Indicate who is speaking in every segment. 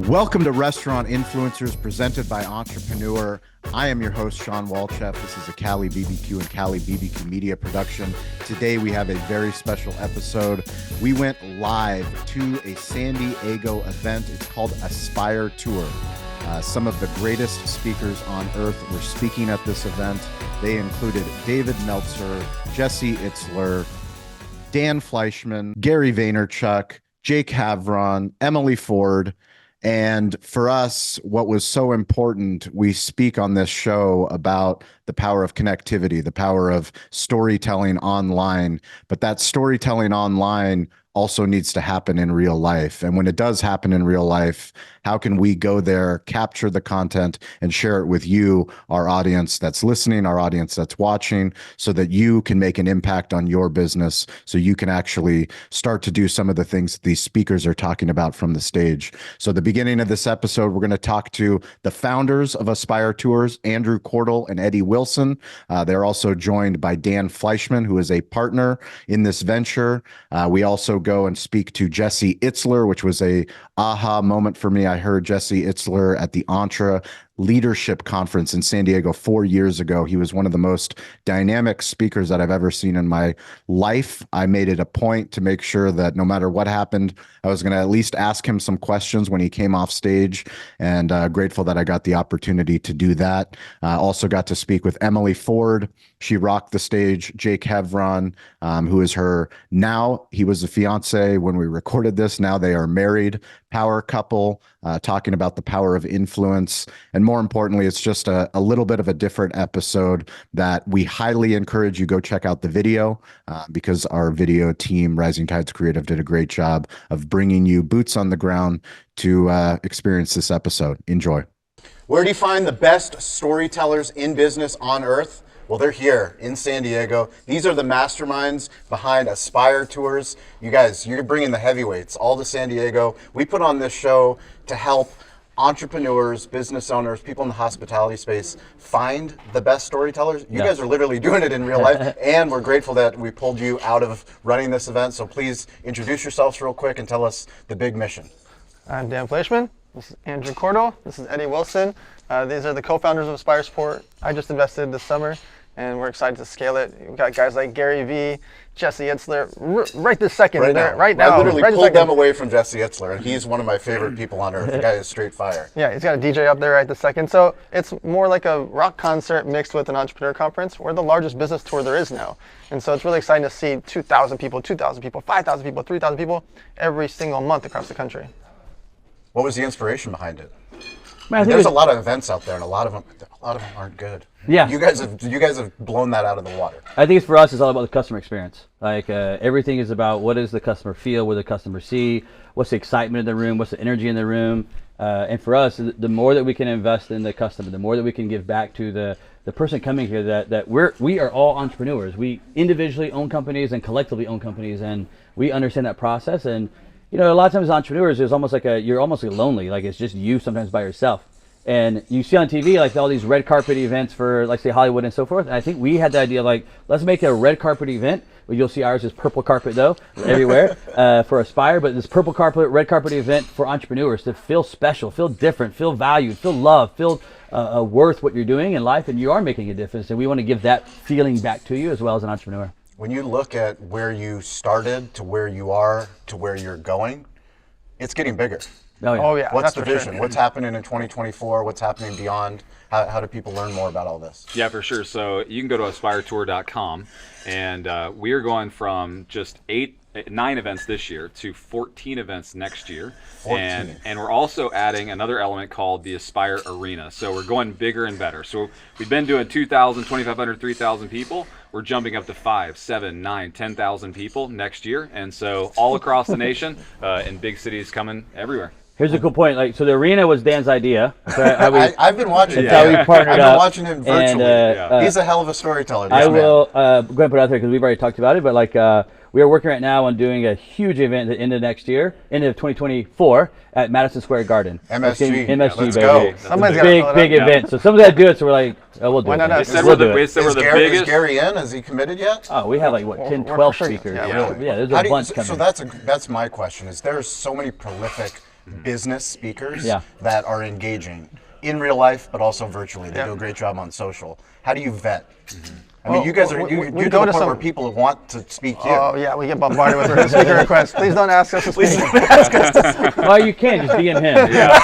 Speaker 1: Welcome to Restaurant Influencers presented by Entrepreneur. I am your host, Sean Walchef. This is a Cali BBQ and Cali BBQ media production. Today we have a very special episode. We went live to a San Diego event. It's called Aspire Tour. Some of the greatest speakers on earth were speaking at this event. They included David Meltzer, Jesse Itzler, Dan Fleischman, Gary Vaynerchuk, Jake Havron, Emily Ford. And for us, what was so important, we speak on this show about the power of connectivity, the power of storytelling online, but that storytelling online also needs to happen in real life. And when it does happen in real life, how can we go there, capture the content, and share it with you, our audience that's listening, our audience that's watching, so that you can make an impact on your business, so you can actually start to do some of the things that these speakers are talking about from the stage. So at the beginning of this episode, we're going to talk to the founders of Aspire Tours, Andrew Cordell and Eddie Wilson. They're also joined by Dan Fleischman, who is a partner in this venture. We also go and speak to Jesse Itzler, which was a aha moment for me. I heard Jesse Itzler at the Entre Leadership Conference in San Diego 4 years ago. He was one of the most dynamic speakers that I've ever seen in my life. I made it a point to make sure that no matter what happened, I was going to at least ask him some questions when he came off stage, and grateful that I got the opportunity to do that. Also got to speak with Emily Ford. She rocked the stage. Jake Havron, who is her now, he was a fiance when we recorded this. Now they are married, power couple, talking about the power of influence. And more importantly, it's just a little bit of a different episode that we highly encourage you go check out the video, because our video team, Rising Tides Creative, did a great job of bringing you boots on the ground to experience this episode. Enjoy. Where do you find the best storytellers in business on earth? Well, they're here in San Diego. These are the masterminds behind Aspire Tours. You guys, you're bringing the heavyweights all to San Diego. We put on this show to help entrepreneurs, business owners, people in the hospitality space find the best storytellers. You guys are literally doing it in real life, and we're grateful that we pulled you out of running this event. So please introduce yourselves real quick and tell us the big mission.
Speaker 2: I'm Dan Fleischman. This is Andrew Cordell. This is Eddie Wilson. These are the co-founders of Aspire Sport. I just invested this summer, and we're excited to scale it. We've got guys like Gary V, Jesse Itzler, right this second.
Speaker 1: Right now. I literally pulled them away from Jesse Itzler, and he's one of my favorite people on earth. The guy is straight fire.
Speaker 2: Yeah, he's got a DJ up there right this second. So it's more like a rock concert mixed with an entrepreneur conference. We're the largest business tour there is now. And so it's really exciting to see 2,000 people, 5,000 people, 3,000 people every single month across the country.
Speaker 1: What was the inspiration behind it? There's a lot of events out there, and a lot of them aren't good.
Speaker 3: Yeah,
Speaker 1: you guys have blown that out of the water.
Speaker 3: I think for us, it's all about the customer experience. Like everything is about what does the customer feel, what does the customer see, what's the excitement in the room, what's the energy in the room, and for us, the more that we can invest in the customer, the more that we can give back to the person coming here. That we are all entrepreneurs. We individually own companies and collectively own companies, and we understand that process. And you know, a lot of times as entrepreneurs, it's almost like you're almost like lonely. Like it's just you sometimes by yourself. And you see on TV like all these red carpet events for like say Hollywood and so forth. And I think we had the idea like let's make a red carpet event. Well, you'll see ours is purple carpet though everywhere for Aspire. But this purple carpet, red carpet event for entrepreneurs to feel special, feel different, feel valued, feel loved, feel worth what you're doing in life, and you are making a difference. And we want to give that feeling back to you as well as an entrepreneur.
Speaker 1: When you look at where you started to where you are to where you're going, it's getting bigger.
Speaker 2: Oh yeah.
Speaker 1: What's the vision? Sure. What's happening in 2024? What's happening beyond? How do people learn more about all this?
Speaker 4: Yeah, for sure. So you can go to aspiretour.com, and we are going from just 9 events this year to 14 events next year.
Speaker 1: 14.
Speaker 4: And we're also adding another element called the Aspire Arena. So we're going bigger and better. So we've been doing 2,000, 2,500, 3,000 people. We're jumping up to 5, 7, 9, 10,000 people next year. And so all across the nation, in big cities coming everywhere.
Speaker 3: Here's a cool point. Like, so the arena was Dan's idea.
Speaker 1: I've been watching.
Speaker 3: That's how we partnered up.
Speaker 1: I've been watching him virtually.
Speaker 3: And,
Speaker 1: he's a hell of a storyteller.
Speaker 3: I will go ahead and put it out there because we've already talked about it. But like, we are working right now on doing a huge event at the end of next year, end of 2024, at Madison Square Garden.
Speaker 1: MSG,
Speaker 3: MSG,
Speaker 1: let's
Speaker 3: baby.
Speaker 1: go.
Speaker 2: Somebody's
Speaker 3: big event. So someone's got to do it. So we're like, oh, we'll do it.
Speaker 2: not
Speaker 4: They said we're the biggest.
Speaker 1: Is Gary in? Has he committed yet?
Speaker 3: Oh, we have like what 10,
Speaker 2: We're
Speaker 3: 12
Speaker 2: for sure.
Speaker 3: speakers.
Speaker 2: Yeah,
Speaker 3: Yeah, there's a bunch coming.
Speaker 1: So that's my question. Is there's so many prolific business speakers
Speaker 3: Yeah.
Speaker 1: that are engaging in real life, but also virtually. They do a great job on social. How do you vet? I mean, you guys are you to the point where people want to speak to you.
Speaker 2: Oh yeah, we get bombarded with speaker requests. Please don't ask us to speak.
Speaker 3: Well, you can just be in him.
Speaker 1: Yeah.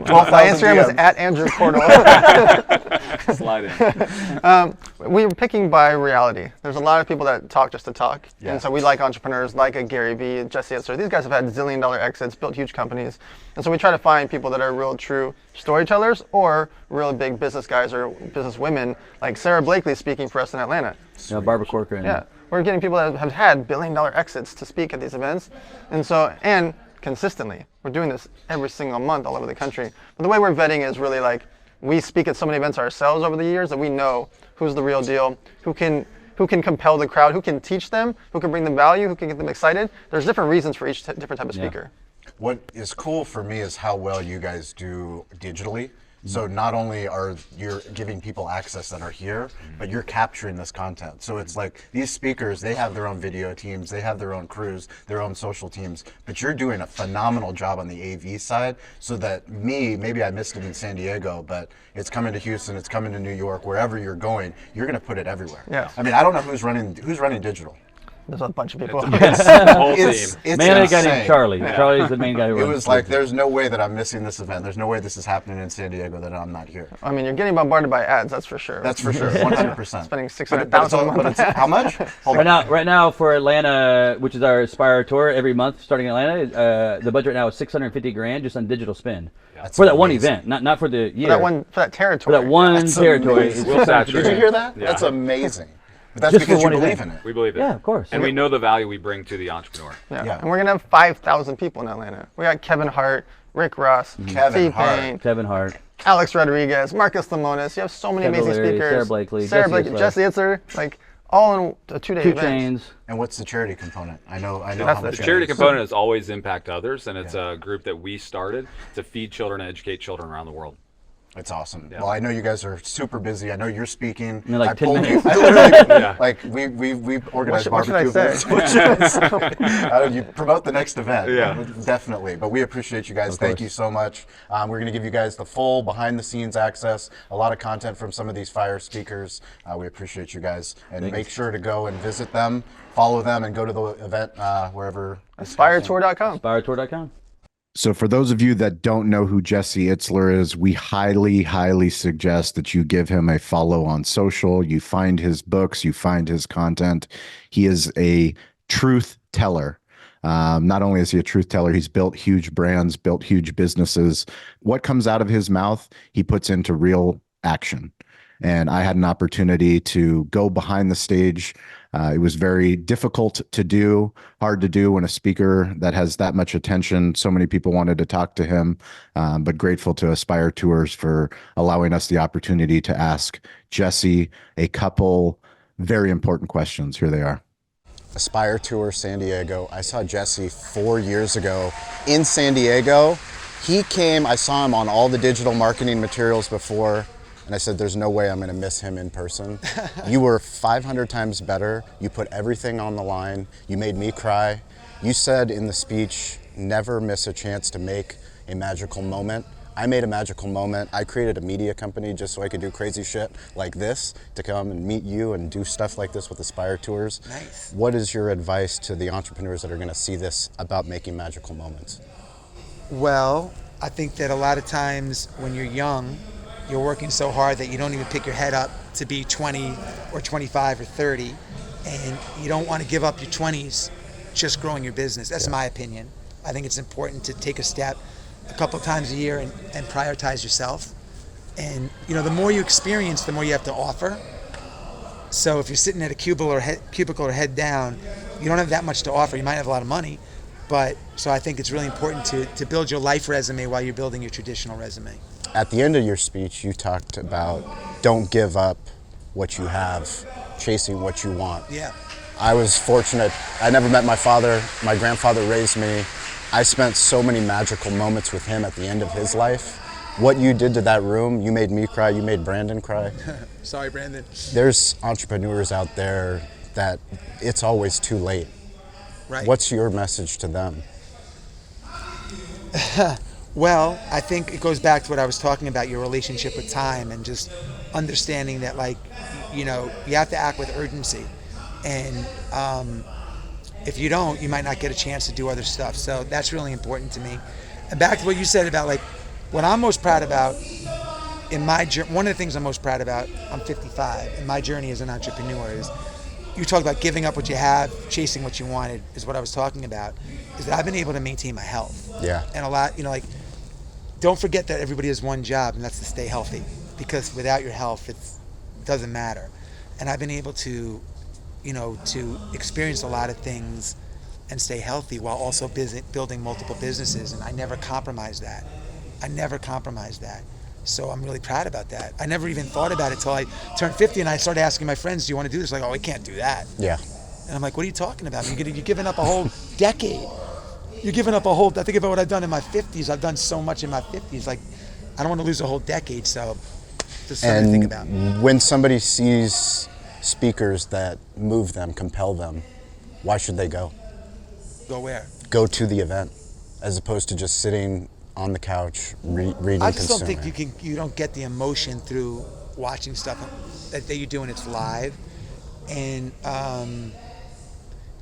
Speaker 2: My Instagram is @AndrewCordell.
Speaker 4: Slide in.
Speaker 2: We're picking by reality. There's a lot of people that talk just to talk.
Speaker 1: Yeah.
Speaker 2: And so we like entrepreneurs like a Gary Vee, Jesse Itzler. These guys have had zillion-dollar exits, built huge companies. And so we try to find people that are real true storytellers or real big business guys or business women, like Sarah Blakely speaking for us in Atlanta.
Speaker 3: Barbara Corcoran.
Speaker 2: Yeah. We're getting people that have had billion-dollar exits to speak at these events. And so, and consistently. We're doing this every single month all over the country. But the way we're vetting is really like, we speak at so many events ourselves over the years that we know who's the real deal, who can compel the crowd, who can teach them, who can bring them value, who can get them excited. There's different reasons for each different type of speaker.
Speaker 1: What is cool for me is how well you guys do digitally. So not only are you giving people access that are here, but you're capturing this content. So it's like these speakers, they have their own video teams, they have their own crews, their own social teams, but you're doing a phenomenal job on the AV side so that maybe I missed it in San Diego, but it's coming to Houston, it's coming to New York, wherever you're going, you're gonna put it everywhere.
Speaker 2: Yeah.
Speaker 1: I mean, I don't know who's running digital.
Speaker 2: There's a bunch of people.
Speaker 4: It's the whole team.
Speaker 1: It's
Speaker 3: Mainly a guy
Speaker 1: insane.
Speaker 3: named Charlie. Charlie's the main guy who
Speaker 1: It
Speaker 3: runs
Speaker 1: was like, there's no way that I'm missing this event. There's no way this is happening in San Diego that I'm not here.
Speaker 2: I mean, you're getting bombarded by ads, that's for sure.
Speaker 1: That's for sure, 100%.
Speaker 2: Spending
Speaker 1: But
Speaker 2: $600,000 a month.
Speaker 1: but it's how much? Hold on.
Speaker 3: Right now for Atlanta, which is our Aspire tour every month starting in Atlanta, the budget right now is $650,000 just on digital spend.
Speaker 1: That's
Speaker 3: For that one
Speaker 1: amazing.
Speaker 3: event, not for the year.
Speaker 2: For that territory.
Speaker 3: For that one
Speaker 1: That's
Speaker 3: territory.
Speaker 1: amazing.
Speaker 3: it's
Speaker 1: Did you hear that?
Speaker 4: Yeah.
Speaker 1: That's amazing. But that's
Speaker 3: Just for
Speaker 1: because you
Speaker 3: one
Speaker 1: believe
Speaker 3: event.
Speaker 1: in it.
Speaker 4: We believe it.
Speaker 3: Yeah, of course.
Speaker 4: And we know the value we bring to the entrepreneur.
Speaker 2: Yeah. And we're going to have 5,000 people in Atlanta. We got Kevin Hart, Rick Ross,
Speaker 1: Kevin Hart.
Speaker 2: T-Pain,
Speaker 3: Kevin Hart.
Speaker 2: Alex Rodriguez, Marcus Lemonis. You have so many
Speaker 3: Kevin
Speaker 2: amazing
Speaker 3: O'Leary,
Speaker 2: speakers.
Speaker 3: Sarah Blakely, Jesse Itzler.
Speaker 2: Jesse Itzler, like all in a 2-day
Speaker 3: 2
Speaker 2: event.
Speaker 3: Chains.
Speaker 1: And what's the charity component? I know
Speaker 2: That's
Speaker 1: how
Speaker 2: the
Speaker 1: much
Speaker 4: The
Speaker 1: it
Speaker 4: charity
Speaker 1: is.
Speaker 4: component is always impact others, and it's a group that we started to feed children and educate children around the world.
Speaker 1: It's awesome.
Speaker 4: Yeah.
Speaker 1: Well, I know you guys are super busy. I know you're speaking.
Speaker 3: In like
Speaker 1: I
Speaker 3: 10
Speaker 1: pulled you.
Speaker 3: minutes.
Speaker 1: I literally,
Speaker 4: Yeah.
Speaker 1: like we've organized
Speaker 2: What should I
Speaker 1: barbecue
Speaker 2: say?
Speaker 1: events. You promote the next event.
Speaker 4: Yeah.
Speaker 1: Definitely. But we appreciate you guys. Thank you so much. We're going to give you guys the full behind-the-scenes access. A lot of content from some of these fire speakers. We appreciate you guys, and make sure to go and visit them, follow them, and go to the event wherever.
Speaker 2: AspireTour.com.
Speaker 3: AspireTour.com.
Speaker 1: So for those of you that don't know who Jesse Itzler is, we highly, highly suggest that you give him a follow on social. You find his books, you find his content. He is a truth teller. Not only is he a truth teller, he's built huge brands, built huge businesses. What comes out of his mouth, he puts into real action. And I had an opportunity to go behind the stage. It was very difficult to do, hard to do when a speaker that has that much attention, so many people wanted to talk to him, but grateful to Aspire Tours for allowing us the opportunity to ask Jesse a couple very important questions. Here they are. Aspire Tour San Diego. I saw Jesse 4 years ago in San Diego. He came, I saw him on all the digital marketing materials before. And I said, there's no way I'm going to miss him in person. You were 500 times better. You put everything on the line. You made me cry. You said in the speech, never miss a chance to make a magical moment. I made a magical moment. I created a media company just so I could do crazy shit like this, to come and meet you and do stuff like this with Aspire Tours.
Speaker 5: Nice.
Speaker 1: What is your advice to the entrepreneurs that are going to see this about making magical moments?
Speaker 5: Well, I think that a lot of times when you're young, you're working so hard that you don't even pick your head up to be 20 or 25 or 30, and you don't want to give up your 20s just growing your business. That's my opinion. I think it's important to take a step a couple times a year and prioritize yourself. And the more you experience, the more you have to offer. So if you're sitting at a cubicle or head down, you don't have that much to offer. You might have a lot of money, but so I think it's really important to build your life resume while you're building your traditional resume.
Speaker 1: At the end of your speech, you talked about don't give up what you have, chasing what you want.
Speaker 5: Yeah.
Speaker 1: I was fortunate. I never met my father. My grandfather raised me. I spent so many magical moments with him at the end of his life. What you did to that room, you made me cry, you made Brandon cry.
Speaker 5: Sorry, Brandon.
Speaker 1: There's entrepreneurs out there that it's always too late.
Speaker 5: Right.
Speaker 1: What's your message to them?
Speaker 5: Well, I think it goes back to what I was talking about, your relationship with time and just understanding that, like, you have to act with urgency. And if you don't, you might not get a chance to do other stuff. So that's really important to me. And back to what you said about, like, what I'm most proud about in my journey, one of the things I'm most proud about, I'm 55, and my journey as an entrepreneur is, you talk about giving up what you have, chasing what you wanted, is what I was talking about, is that I've been able to maintain my health.
Speaker 1: Yeah.
Speaker 5: And a lot, like, don't forget that everybody has one job, and that's to stay healthy, because without your health, it doesn't matter. And I've been able to, to experience a lot of things and stay healthy while also building multiple businesses, and I never compromised that. So I'm really proud about that. I never even thought about it till I turned 50, and I started asking my friends, do you want to do this? Like, oh, we can't do that.
Speaker 1: Yeah.
Speaker 5: And I'm like, what are you talking about? You're giving up a whole decade. You're giving up I think about what I've done in my 50s. I've done so much in my 50s. Like, I don't want to lose a whole decade, so just something to think about.
Speaker 6: When somebody sees speakers that move them, compel them, why should they go?
Speaker 5: Go where?
Speaker 6: Go to the event, as opposed to just sitting on the couch reading.
Speaker 5: I just don't think you don't get the emotion through watching stuff that you do when it's live, and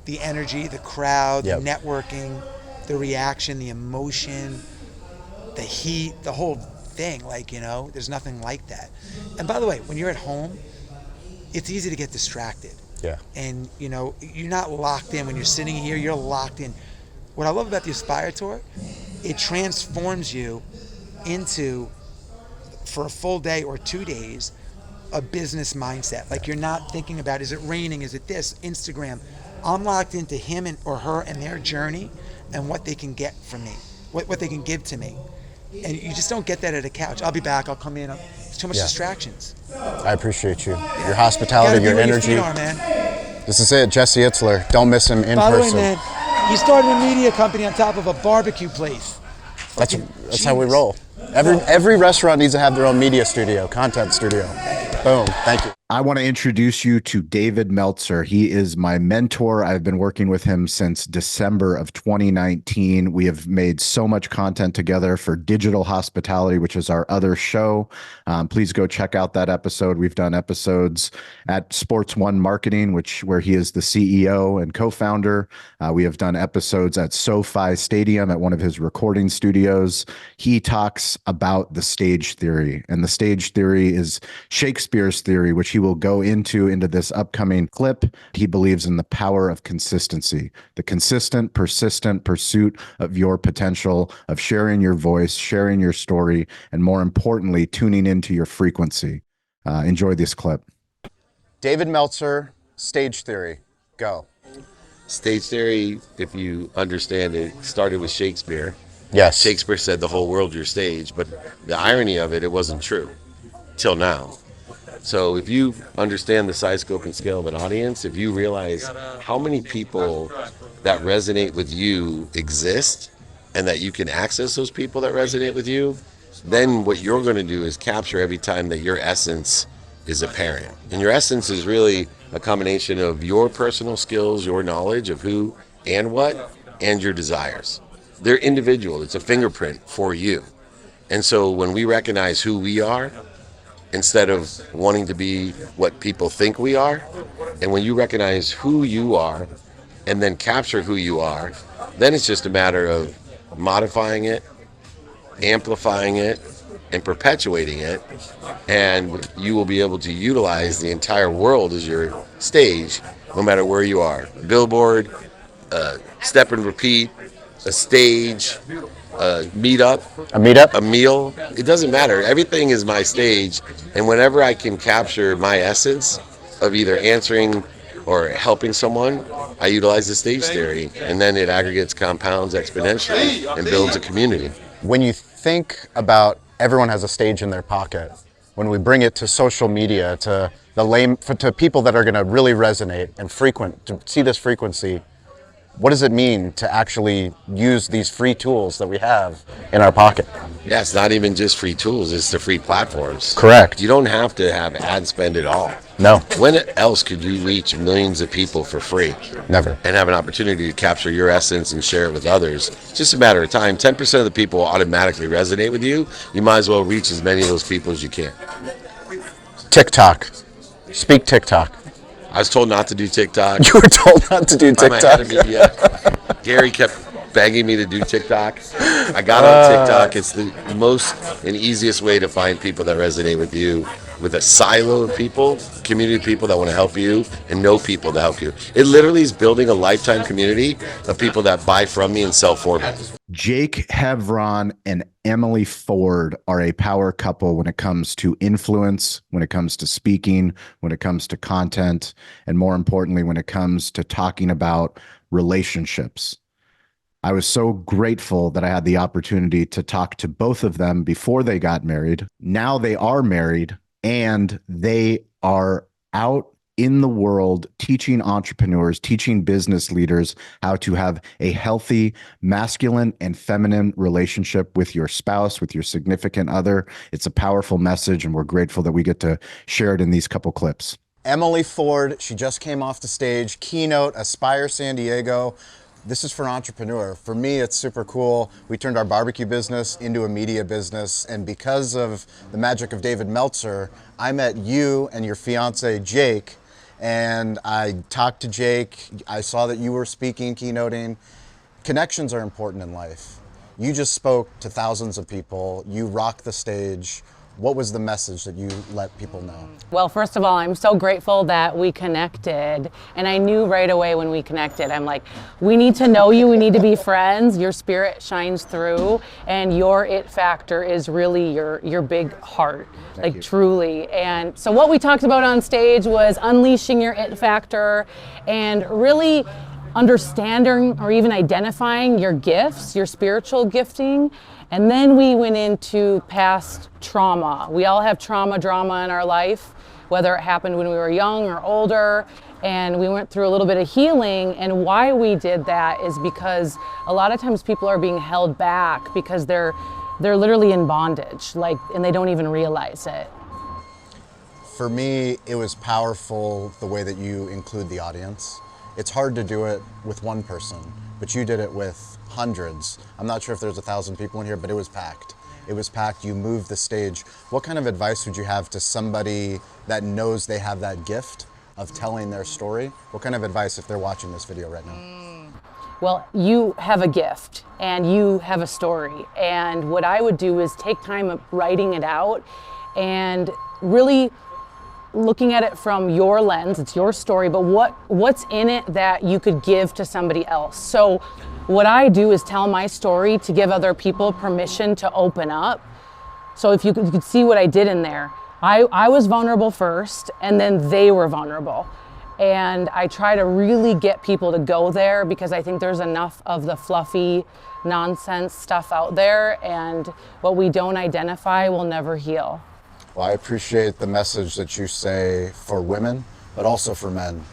Speaker 5: the energy, the crowd, the networking, the reaction, the emotion, the heat, the whole thing. Like, there's nothing like that. And by the way, when you're at home, it's easy to get distracted.
Speaker 6: Yeah.
Speaker 5: And you're not locked in. When you're sitting here, you're locked in. What I love about the Aspire Tour, it transforms you into, for a full day or 2 days, a business mindset. Like, you're not thinking about, is it raining? Is it this? Instagram. I'm locked into him or her and their journey and what they can get from me, what they can give to me. And you just don't get that at a couch. I'll be back. I'll come in. It's too much distractions.
Speaker 6: I appreciate you. Your hospitality, your energy.
Speaker 5: Your feet are, man.
Speaker 6: This is it, Jesse Itzler. Don't miss him in
Speaker 5: By the way,
Speaker 6: person.
Speaker 5: man, he started a media company on top of a barbecue place.
Speaker 6: That's how we roll. Every restaurant needs to have their own media studio, content studio. Boom. Thank you.
Speaker 1: I want to introduce you to David Meltzer. He is my mentor. I've been working with him since December of 2019. We have made so much content together for Digital Hospitality, which is our other show. Please go check out that episode. We've done episodes at Sports One Marketing, where he is the CEO and co-founder. We have done episodes at SoFi Stadium at one of his recording studios. He talks about the stage theory, and the stage theory is Shakespeare's theory, which he will go into this upcoming clip. He believes in the power of consistency, the consistent, persistent pursuit of your potential, of sharing your voice, sharing your story, and more importantly, tuning into your frequency. Enjoy this clip.
Speaker 6: David Meltzer, stage theory. Go.
Speaker 7: Stage theory, if you understand it, started with Shakespeare.
Speaker 6: Yes.
Speaker 7: Shakespeare said the whole world's your stage, but the irony of it wasn't true till now. So if you understand the size, scope, and scale of an audience, if you realize how many people that resonate with you exist and that you can access those people that resonate with you, then what you're going to do is capture every time that your essence is apparent. And your essence is really a combination of your personal skills, your knowledge of who and what, and your desires. They're individual. It's a fingerprint for you. And so when we recognize who we are, instead of wanting to be what people think we are, and when you recognize who you are and then capture who you are, then it's just a matter of modifying it, amplifying it, and perpetuating it, and you will be able to utilize the entire world as your stage, no matter where you are. Billboard, step and repeat, a stage, a meetup, a meal. It doesn't matter. Everything is my stage, and whenever I can capture my essence of either answering or helping someone, I utilize the stage theory, and then it aggregates, compounds exponentially, and builds a community.
Speaker 6: When you think about everyone has a stage in their pocket, when we bring it to social media, to people that are going to really resonate and to see this frequency, What does it mean to actually use these free tools that we have in our pocket?
Speaker 7: Yeah, it's not even just free tools, it's the free platforms.
Speaker 6: Correct.
Speaker 7: You don't have to have ad spend at all.
Speaker 6: No.
Speaker 7: When else could you reach millions of people for free?
Speaker 6: Never.
Speaker 7: And have an opportunity to capture your essence and share it with others? It's just a matter of time. 10% of the people will automatically resonate with you. You might as well reach as many of those people as you can.
Speaker 6: TikTok. Speak TikTok.
Speaker 7: I was told not to do TikTok.
Speaker 6: You were told not to do
Speaker 7: By my head of
Speaker 6: TikTok.
Speaker 7: media. Gary kept begging me to do TikTok. I got on TikTok. It's the most and easiest way to find people that resonate with you, with a silo of people, community of people that want to help you, and know people to help you. It literally is building a lifetime community of people that buy from me and sell for me.
Speaker 1: Jake Havron and Emily Ford are a power couple when it comes to influence, when it comes to speaking, when it comes to content, and more importantly, when it comes to talking about relationships. I was so grateful that I had the opportunity to talk to both of them before they got married. Now they are married and they are out in the world teaching entrepreneurs, teaching business leaders how to have a healthy masculine and feminine relationship with your spouse, with your significant other. It's a powerful message, and we're grateful that we get to share it in these couple clips.
Speaker 6: Emily Ford, she just came off the stage, keynote, Aspire San Diego. This is for an entrepreneur. For me, it's super cool. We turned our barbecue business into a media business, and because of the magic of David Meltzer, I met you and your fiance, Jake, and I talked to Jake. I saw that you were speaking, keynoting. Connections are important in life. You just spoke to thousands of people. You rocked the stage. What was the message that you let people know?
Speaker 8: Well, first of all, I'm so grateful that we connected. And I knew right away when we connected, I'm like, we need to know you, we need to be friends. Your spirit shines through, and your it factor is really your big heart, like truly. And so what we talked about on stage was unleashing your it factor and really understanding or even identifying your gifts, your spiritual gifting. And then we went into past trauma. We all have drama in our life, whether it happened when we were young or older. And we went through a little bit of healing. And why we did that is because a lot of times people are being held back because they're literally in bondage, and they don't even realize it.
Speaker 6: For me, it was powerful the way that you include the audience. It's hard to do it with one person, but you did it with hundreds. I'm not sure if there's 1,000 people in here, but it was packed. It was packed. You moved the stage. What kind of advice would you have to somebody that knows they have that gift of telling their story? What kind of advice if they're watching this video right now?
Speaker 8: Well, you have a gift and you have a story. And what I would do is take time writing it out and really looking at it from your lens. It's your story, but what's in it that you could give to somebody else? So what I do is tell my story to give other people permission to open up. So if you could see what I did in there, I was vulnerable first, and then they were vulnerable. And I try to really get people to go there because I think there's enough of the fluffy nonsense stuff out there, and what we don't identify will never heal.
Speaker 6: Well, I appreciate the message that you say for women, but also for men.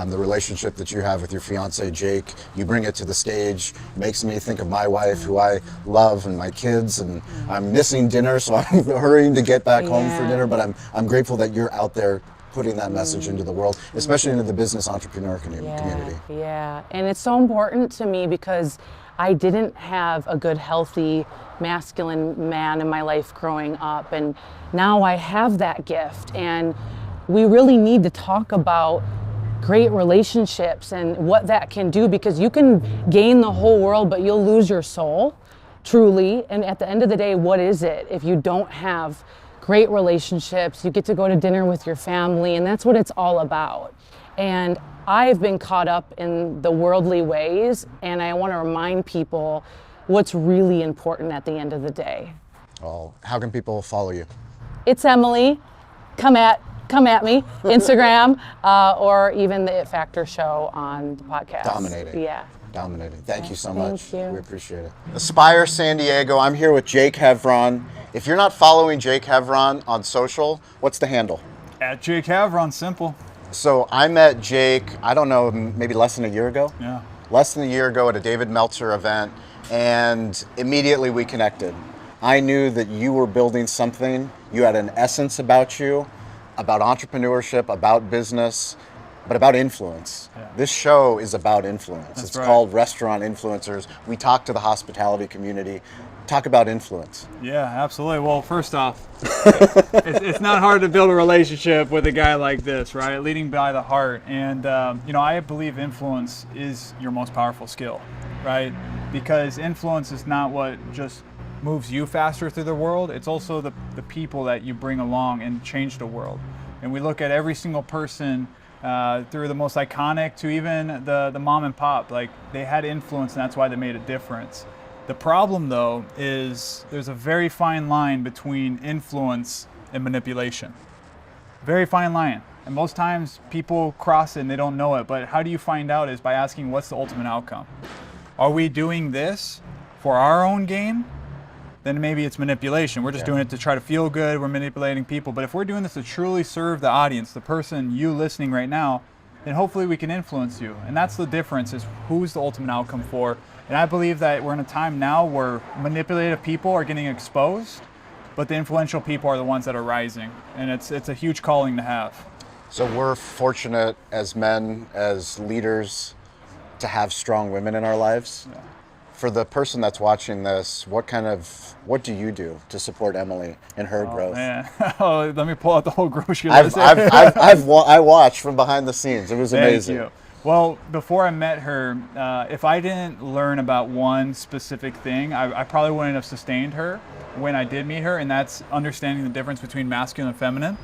Speaker 6: The relationship that you have with your fiance, Jake, you bring it to the stage, makes me think of my wife, who I love, and my kids, and I'm missing dinner, so I'm hurrying to get back home for dinner, but I'm grateful that you're out there putting that message into the world, especially into the business entrepreneur community.
Speaker 8: Yeah, and it's so important to me because I didn't have a good, healthy, masculine man in my life growing up, and now I have that gift, and we really need to talk about great relationships and what that can do, because you can gain the whole world, but you'll lose your soul, truly. And at the end of the day, what is it if you don't have great relationships? You get to go to dinner with your family, and that's what it's all about. And I've been caught up in the worldly ways, and I want to remind people what's really important at the end of the day.
Speaker 6: Well, how can people follow you?
Speaker 8: It's Emily. Come at me, Instagram, or even the It Factor show on the podcast.
Speaker 6: Dominating.
Speaker 8: Yeah.
Speaker 6: Dominating. Thank you so much.
Speaker 8: Thank you.
Speaker 6: We appreciate it. Aspire San Diego. I'm here with Jake Havron. If you're not following Jake Havron on social, what's the handle?
Speaker 9: At Jake Havron, simple.
Speaker 6: So I met Jake, I don't know, maybe less than a year ago.
Speaker 9: Yeah.
Speaker 6: less than a year ago at a David Meltzer event, and immediately we connected. I knew that you were building something. You had an essence about you, about entrepreneurship, about business, but about influence. Yeah. This show is about influence. It's called Restaurant Influencers. We talk to the hospitality community. Talk about influence.
Speaker 9: Yeah, absolutely. Well, first off, it's not hard to build a relationship with a guy like this, right? Leading by the heart. And, I believe influence is your most powerful skill, right? Because influence is not what just moves you faster through the world. It's also the people that you bring along and change the world. And we look at every single person through the most iconic to even the mom and pop. Like, they had influence, and that's why they made a difference. The problem, though, is there's a very fine line between influence and manipulation. Very fine line. And most times people cross it and they don't know it. But how do you find out is by asking, what's the ultimate outcome? Are we doing this for our own gain? Then maybe it's manipulation. We're just doing it to try to feel good. We're manipulating people. But if we're doing this to truly serve the audience, the person, you listening right now, then hopefully we can influence you. And that's the difference, is who's the ultimate outcome for. And I believe that we're in a time now where manipulative people are getting exposed, but the influential people are the ones that are rising. And it's a huge calling to have.
Speaker 6: So we're fortunate as men, as leaders, to have strong women in our lives. Yeah. For the person that's watching this, what do you do to support Emily in her growth?
Speaker 9: Man. Oh, let me pull out the whole grocery list.
Speaker 6: I watched from behind the scenes. It was amazing.
Speaker 9: Thank you. Well, before I met her, if I didn't learn about one specific thing, I probably wouldn't have sustained her when I did meet her, and that's understanding the difference between masculine and feminine.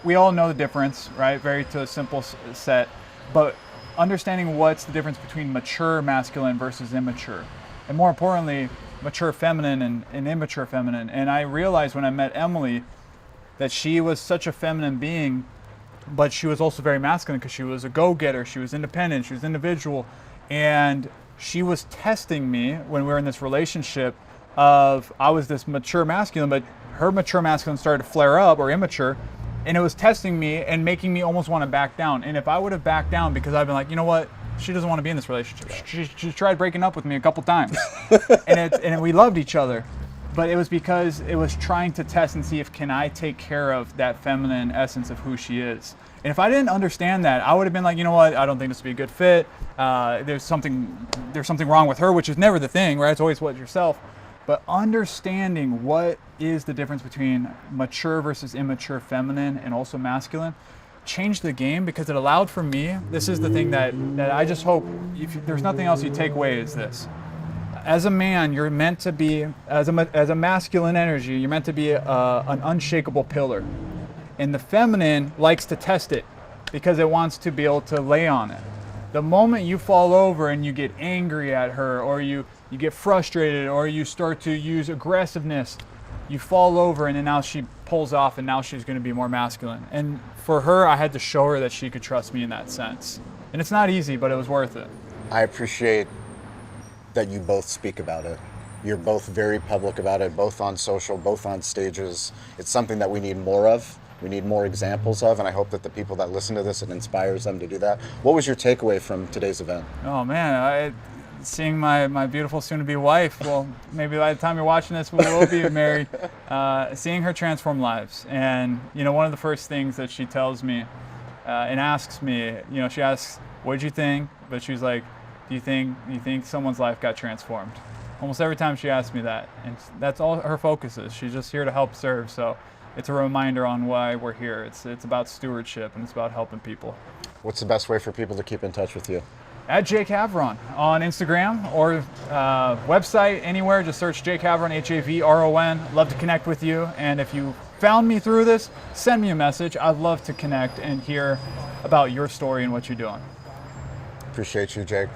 Speaker 9: We all know the difference, right? Very to a simple set, but understanding what's the difference between mature masculine versus immature. And more importantly, mature feminine and immature feminine. And I realized when I met Emily that she was such a feminine being, but she was also very masculine because she was a go-getter, she was independent, she was individual. And she was testing me when we were in this relationship of, I was this mature masculine, but her mature masculine started to flare up, or immature, and it was testing me and making me almost want to back down. And if I would have backed down because I've been like, you know what, she doesn't want to be in this relationship. She tried breaking up with me a couple times, and we loved each other, but it was because it was trying to test and see if can I take care of that feminine essence of who she is. And if I didn't understand that, I would have been like, you know what, I don't think this would be a good fit. There's something wrong with her, which is never the thing, right? It's always what yourself. But understanding what is the difference between mature versus immature feminine and also masculine changed the game, because it allowed for me, this is the thing that I just hope, if there's nothing else you take away, is this. As a man, you're meant to be, as a masculine energy, you're meant to be an unshakable pillar. And the feminine likes to test it because it wants to be able to lay on it. The moment you fall over and you get angry at her, or you get frustrated, or you start to use aggressiveness, you fall over, and then now she pulls off, and now she's going to be more masculine. And for her, I had to show her that she could trust me in that sense. And it's not easy, but it was worth it.
Speaker 6: I appreciate that you both speak about it. You're both very public about it, both on social, both on stages. It's something that we need more of. We need more examples of, and I hope that the people that listen to this, it inspires them to do that. What was your takeaway from today's event?
Speaker 9: Oh man, seeing my beautiful soon-to-be wife, well, maybe by the time you're watching this, we will be married, seeing her transform lives. And, one of the first things that she tells me and asks me, she asks, what did you think? But she's like, do you think someone's life got transformed? Almost every time she asks me that. And that's all her focus is. She's just here to help serve. So it's a reminder on why we're here. It's about stewardship, and it's about helping people. What's the best way for people to keep in touch with you? At Jake Havron on Instagram, or website, anywhere. Just search Jake Havron, Havron. Love to connect with you. And if you found me through this, send me a message. I'd love to connect and hear about your story and what you're doing. Appreciate you, Jake.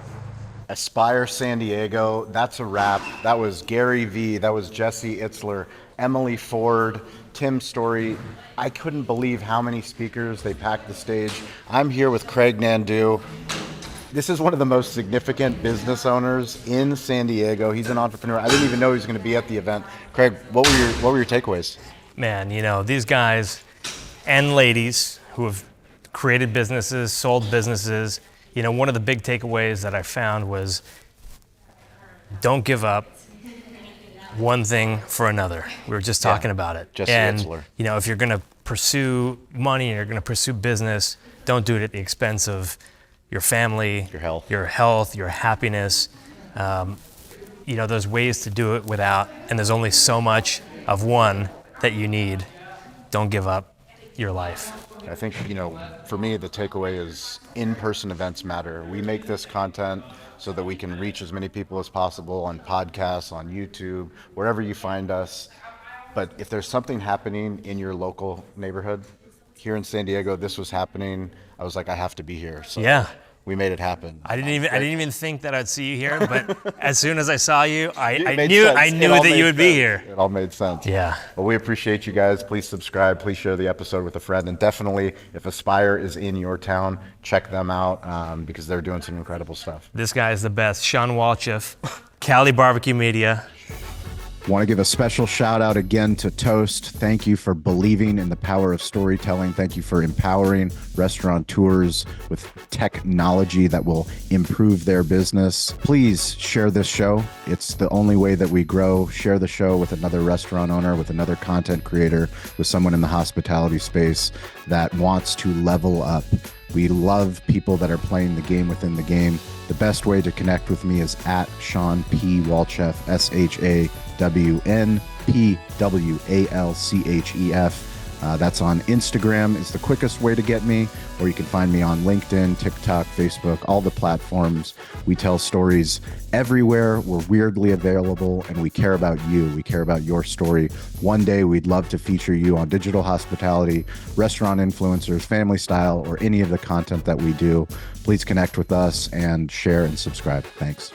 Speaker 9: Aspire San Diego, that's a wrap. That was Gary V, that was Jesse Itzler, Emily Ford, Tim Story. I couldn't believe how many speakers they packed the stage. I'm here with Craig Nandu. This is one of the most significant business owners in San Diego. He's an entrepreneur. I didn't even know he was going to be at the event. Craig, what were your takeaways?
Speaker 10: Man, these guys and ladies who have created businesses, sold businesses, you know, one of the big takeaways that I found was don't give up one thing for another. We were just talking about it.
Speaker 1: Jesse
Speaker 10: and,
Speaker 1: Itzler.
Speaker 10: you know, if you're going to pursue money and you're going to pursue business, don't do it at the expense of your family, your health, your happiness. You know, there's ways to do it without, and there's only so much of one that you need. Don't give up your life.
Speaker 1: I think, you know, for me, the takeaway is in-person events matter. We make this content so that we can reach as many people as possible on podcasts, on YouTube, wherever you find us. But if there's something happening in your local neighborhood, here in San Diego, this was happening, I was like, I have to be here. So
Speaker 10: yeah.
Speaker 1: We made it happen.
Speaker 10: I didn't even think that I'd see you here, but as soon as I saw you, I knew
Speaker 1: that
Speaker 10: you would be here.
Speaker 1: It all made sense.
Speaker 10: Yeah.
Speaker 1: Well, we appreciate you guys. Please subscribe. Please share the episode with a friend. And definitely, if Aspire is in your town, check them out because they're doing some incredible stuff.
Speaker 10: This guy is the best. Sean Walchef, Cali Barbecue Media.
Speaker 1: Want to give a special shout out again to Toast. Thank you for believing in the power of storytelling. Thank you for empowering restaurateurs with technology that will improve their business. Please share this show. It's the only way that we grow. Share the show with another restaurant owner, with another content creator, with someone in the hospitality space that wants to level up. We love people that are playing the game within the game. The best way to connect with me is at Sean P. Walchef, ShawnPWalchef. That's on Instagram. It's the quickest way to get me, or you can find me on LinkedIn, TikTok, Facebook, all the platforms. We tell stories everywhere. We're weirdly available, and we care about you. We care about your story. One day, we'd love to feature you on digital hospitality, restaurant influencers, family style, or any of the content that we do. Please connect with us and share and subscribe. Thanks.